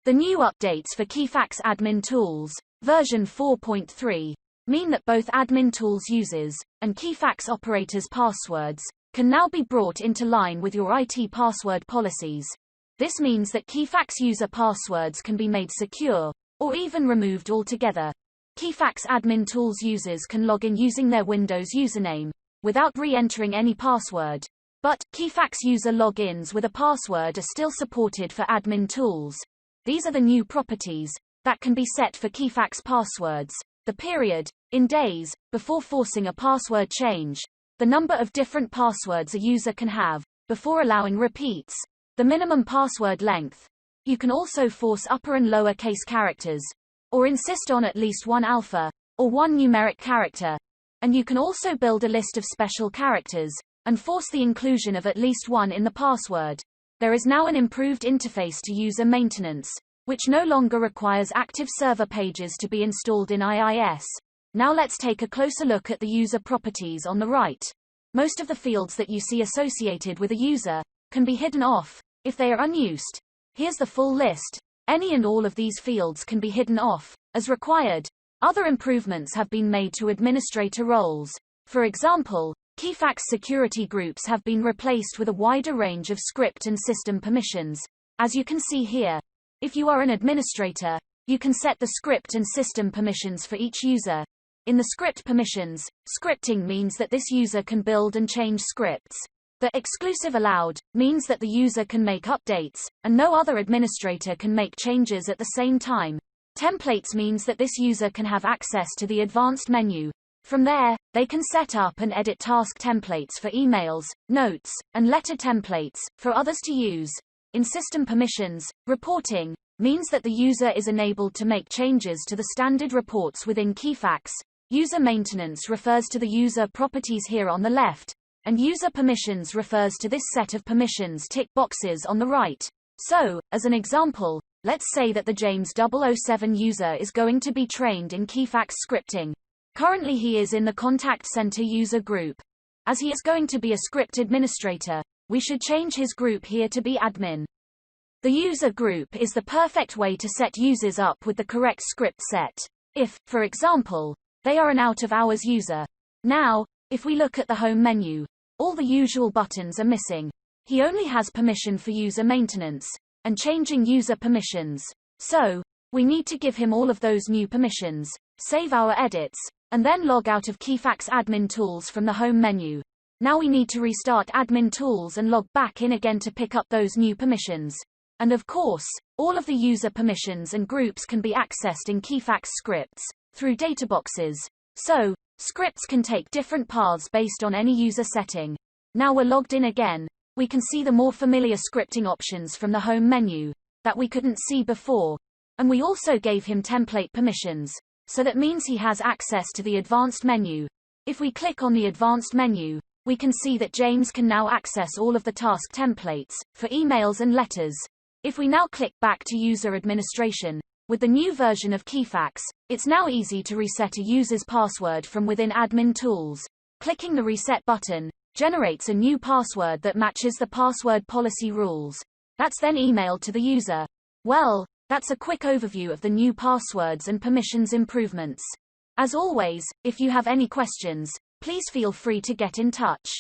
The new updates for Keyfax Admin Tools, version 4.3, mean that both Admin Tools users and Keyfax operators' passwords can now be brought into line with your IT password policies. This means that Keyfax user passwords can be made secure, or even removed altogether. Keyfax Admin Tools users can log in using their Windows username, without re-entering any password. But, Keyfax user logins with a password are still supported for Admin Tools. These are the new properties that can be set for Keyfax passwords: the period, in days, before forcing a password change; the number of different passwords a user can have, before allowing repeats; the minimum password length. You can also force upper and lower case characters, or insist on at least one alpha, or one numeric character. And you can also build a list of special characters, and force the inclusion of at least one in the password. There is now an improved interface to user maintenance, which no longer requires active server pages to be installed in IIS. Now let's take a closer look at the user properties on the right. Most of the fields that you see associated with a user can be hidden off if they are unused. Here's the full list. Any and all of these fields can be hidden off, as required. Other improvements have been made to administrator roles. For example, Keyfax security groups have been replaced with a wider range of script and system permissions, as you can see here. If you are an administrator, you can set the script and system permissions for each user. In the script permissions, scripting means that this user can build and change scripts. The exclusive allowed means that the user can make updates, and no other administrator can make changes at the same time. Templates means that this user can have access to the advanced menu. From there, they can set up and edit task templates for emails, notes, and letter templates for others to use. In system permissions, reporting means that the user is enabled to make changes to the standard reports within Keyfax. User maintenance refers to the user properties here on the left, and user permissions refers to this set of permissions tick boxes on the right. So, as an example, let's say that the James 007 user is going to be trained in Keyfax scripting. Currently he is in the contact center user group. As he is going to be a script administrator, we should change his group here to be admin. The user group is the perfect way to set users up with the correct script set. If, for example, they are an out-of-hours user. Now, if we look at the home menu, all the usual buttons are missing. He only has permission for user maintenance and changing user permissions. So, we need to give him all of those new permissions, save our edits, and then log out of Keyfax Admin Tools from the home menu. Now we need to restart Admin Tools and log back in again to pick up those new permissions. And of course, all of the user permissions and groups can be accessed in Keyfax scripts through databoxes. So, scripts can take different paths based on any user setting. Now we're logged in again, we can see the more familiar scripting options from the home menu that we couldn't see before. And we also gave him template permissions, so that means he has access to the advanced menu. If we click on the advanced menu, we can see that James can now access all of the task templates for emails and letters. If we now click back to user administration, with the new version of Keyfax, it's now easy to reset a user's password from within Admin Tools. Clicking the reset button generates a new password that matches the password policy rules. That's then emailed to the user. Well, that's a quick overview of the new passwords and permissions improvements. As always, if you have any questions, please feel free to get in touch.